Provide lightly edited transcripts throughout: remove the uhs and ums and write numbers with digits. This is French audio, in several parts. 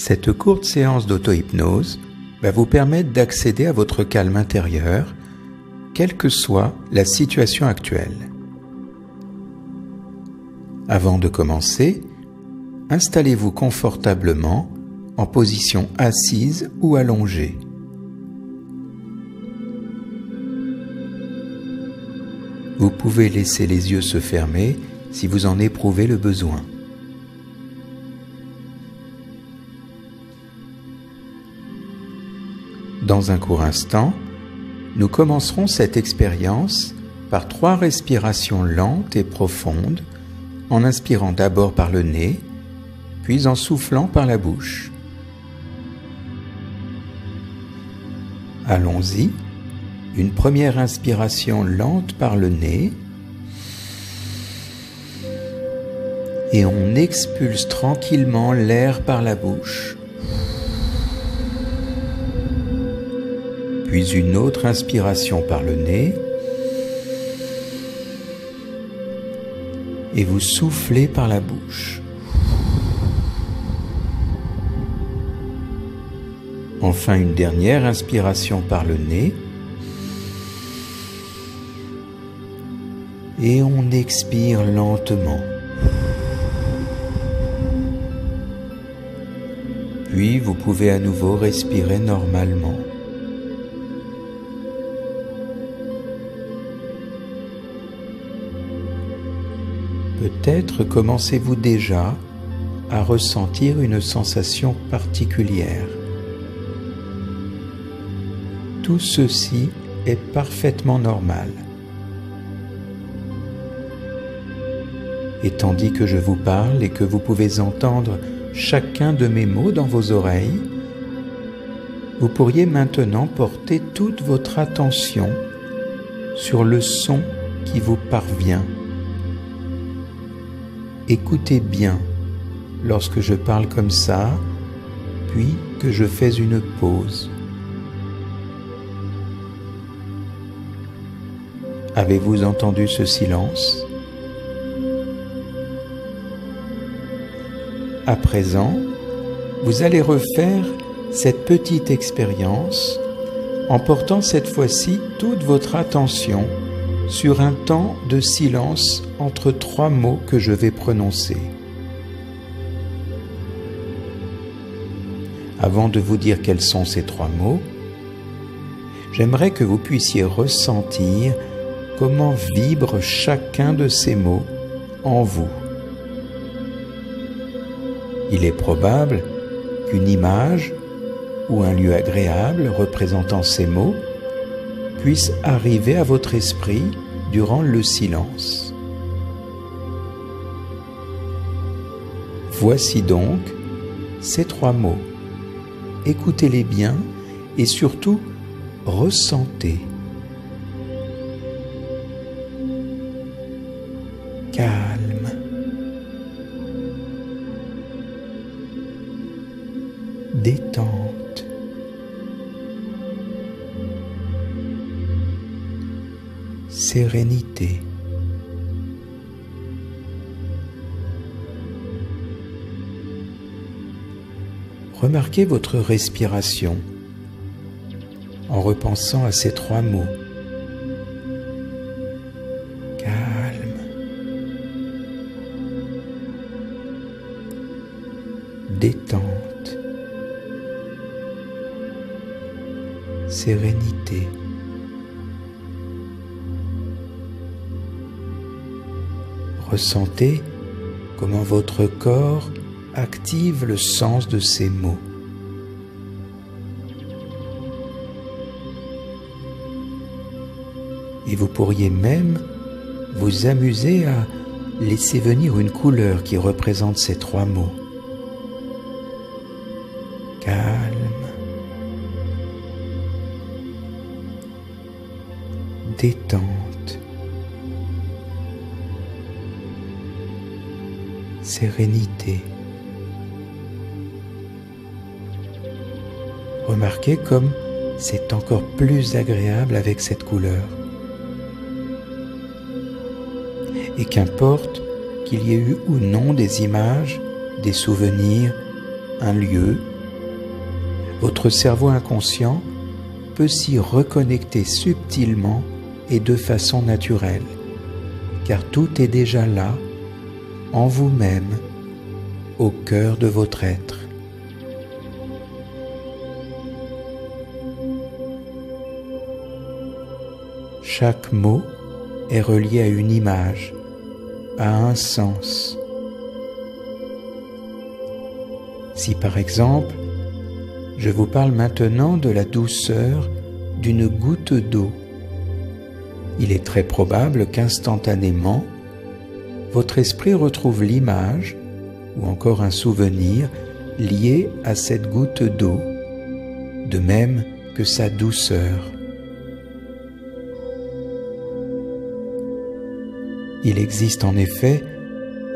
Cette courte séance d'auto-hypnose va vous permettre d'accéder à votre calme intérieur, quelle que soit la situation actuelle. Avant de commencer, installez-vous confortablement en position assise ou allongée. Vous pouvez laisser les yeux se fermer si vous en éprouvez le besoin. Dans un court instant, nous commencerons cette expérience par 3 respirations lentes et profondes, en inspirant d'abord par le nez, puis en soufflant par la bouche. Allons-y, une première inspiration lente par le nez, et on expulse tranquillement l'air par la bouche. Puis une autre inspiration par le nez, et vous soufflez par la bouche. Enfin, une dernière inspiration par le nez, et on expire lentement. Puis vous pouvez à nouveau respirer normalement. Peut-être commencez-vous déjà à ressentir une sensation particulière. Tout ceci est parfaitement normal. Et tandis que je vous parle et que vous pouvez entendre chacun de mes mots dans vos oreilles, vous pourriez maintenant porter toute votre attention sur le son qui vous parvient. Écoutez bien lorsque je parle comme ça, puis que je fais une pause. Avez-vous entendu ce silence? À présent, vous allez refaire cette petite expérience en portant cette fois-ci toute votre attention sur un temps de silence entre 3 mots que je vais prononcer. Avant de vous dire quels sont ces 3 mots, j'aimerais que vous puissiez ressentir comment vibre chacun de ces mots en vous. Il est probable qu'une image ou un lieu agréable représentant ces mots puisse arriver à votre esprit durant le silence. Voici donc ces 3 mots. Écoutez-les bien et surtout ressentez. Calme. Détente. Sérénité. Remarquez votre respiration en repensant à ces 3 mots. Calme. Détente. Sérénité. Ressentez comment votre corps active le sens de ces mots. Et vous pourriez même vous amuser à laisser venir une couleur qui représente ces 3 mots. Calme. Détente. Sérénité. Remarquez comme c'est encore plus agréable avec cette couleur. Et qu'importe qu'il y ait eu ou non des images, des souvenirs, un lieu votre cerveau inconscient peut s'y reconnecter subtilement et de façon naturelle, car tout est déjà là, en vous-même, au cœur de votre être. Chaque mot est relié à une image, à un sens. Si par exemple, je vous parle maintenant de la douceur d'une goutte d'eau, il est très probable qu'instantanément, votre esprit retrouve l'image ou encore un souvenir lié à cette goutte d'eau, de même que sa douceur. Il existe en effet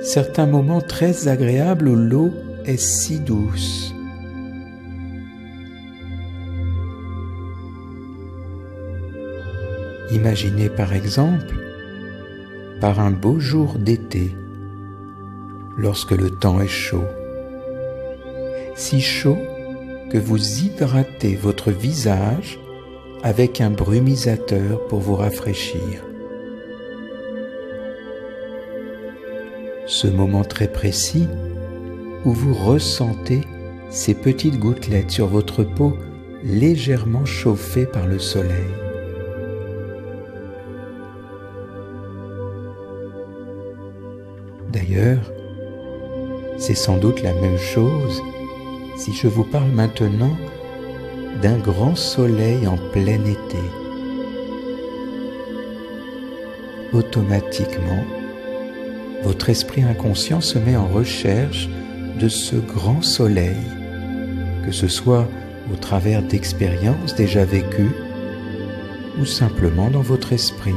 certains moments très agréables où l'eau est si douce. Imaginez par exemple, par un beau jour d'été, lorsque le temps est chaud, si chaud que vous hydratez votre visage avec un brumisateur pour vous rafraîchir. Ce moment très précis où vous ressentez ces petites gouttelettes sur votre peau légèrement chauffée par le soleil. D'ailleurs, c'est sans doute la même chose si je vous parle maintenant d'un grand soleil en plein été. Automatiquement, votre esprit inconscient se met en recherche de ce grand soleil, que ce soit au travers d'expériences déjà vécues ou simplement dans votre esprit.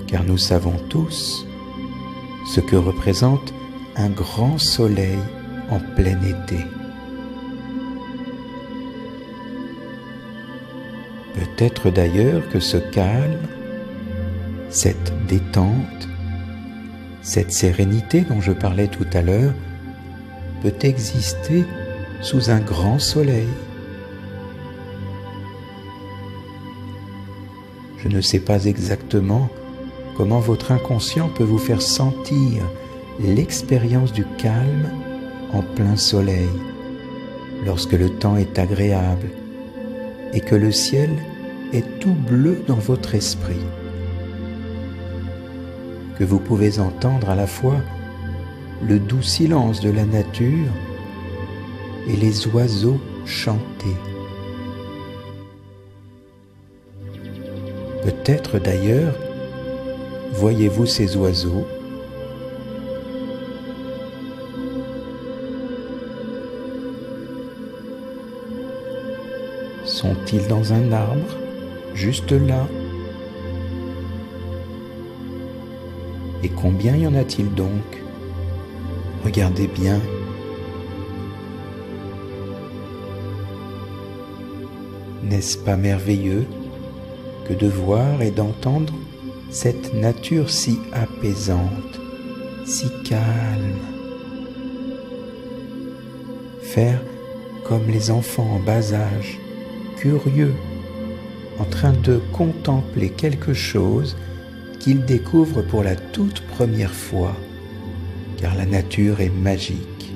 Car nous savons tous ce que représente un grand soleil en plein été. Peut-être d'ailleurs que ce calme, cette détente, cette sérénité dont je parlais tout à l'heure peut exister sous un grand soleil. Je ne sais pas exactement comment votre inconscient peut vous faire sentir l'expérience du calme en plein soleil, lorsque le temps est agréable et que le ciel est tout bleu dans votre esprit, que vous pouvez entendre à la fois le doux silence de la nature et les oiseaux chanter. Peut-être d'ailleurs voyez-vous ces oiseaux sont-ils dans un arbre, juste là? Et combien y en a-t-il donc? Regardez bien. N'est-ce pas merveilleux que de voir et d'entendre cette nature si apaisante, si calme? Faire comme les enfants en bas âge, curieux, en train de contempler quelque chose qu'ils découvrent pour la toute première fois, car la nature est magique.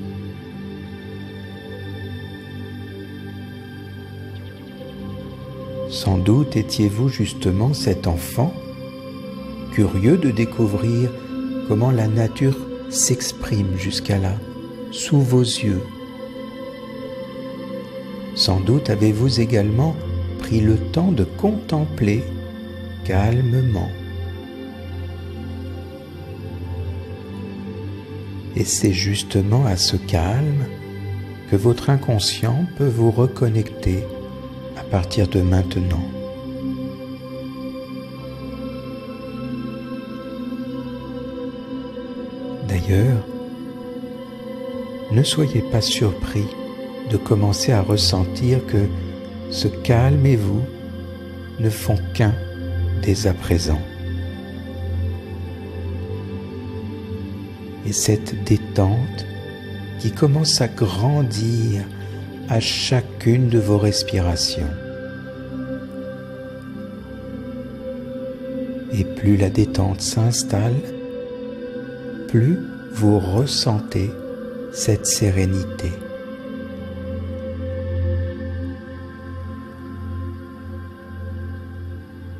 Sans doute étiez-vous justement cet enfant, curieux de découvrir comment la nature s'exprime jusqu'à là, sous vos yeux. Sans doute avez-vous également pris le temps de contempler calmement. Et c'est justement à ce calme que votre inconscient peut vous reconnecter à partir de maintenant. D'ailleurs, ne soyez pas surpris de commencer à ressentir que ce calme et vous ne font qu'un dès à présent. Et cette détente qui commence à grandir à chacune de vos respirations. Et plus la détente s'installe, plus vous ressentez cette sérénité.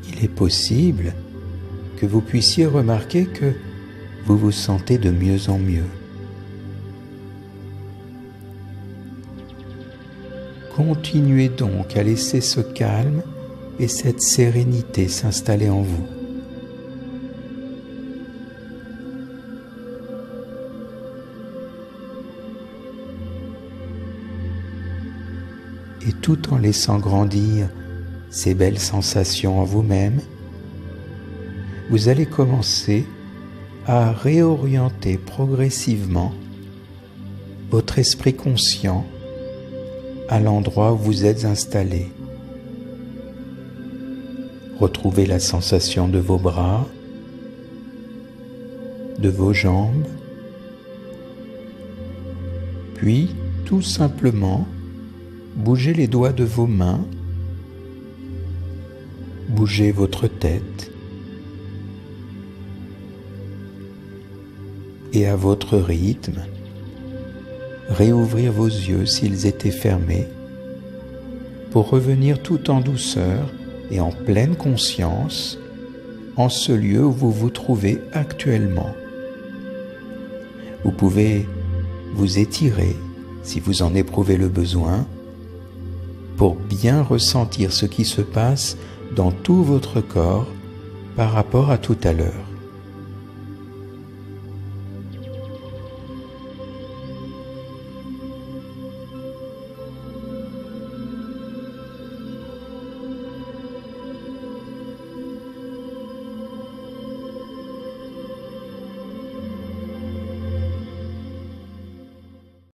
Il est possible que vous puissiez remarquer que vous vous sentez de mieux en mieux. Continuez donc à laisser ce calme et cette sérénité s'installer en vous. Et tout en laissant grandir ces belles sensations en vous-même, vous allez commencer à réorienter progressivement votre esprit conscient à l'endroit où vous êtes installé. Retrouvez la sensation de vos bras, de vos jambes, puis tout simplement bougez les doigts de vos mains, bougez votre tête et à votre rythme, réouvrir vos yeux s'ils étaient fermés pour revenir tout en douceur et en pleine conscience en ce lieu où vous vous trouvez actuellement. Vous pouvez vous étirer si vous en éprouvez le besoin pour bien ressentir ce qui se passe dans tout votre corps par rapport à tout à l'heure.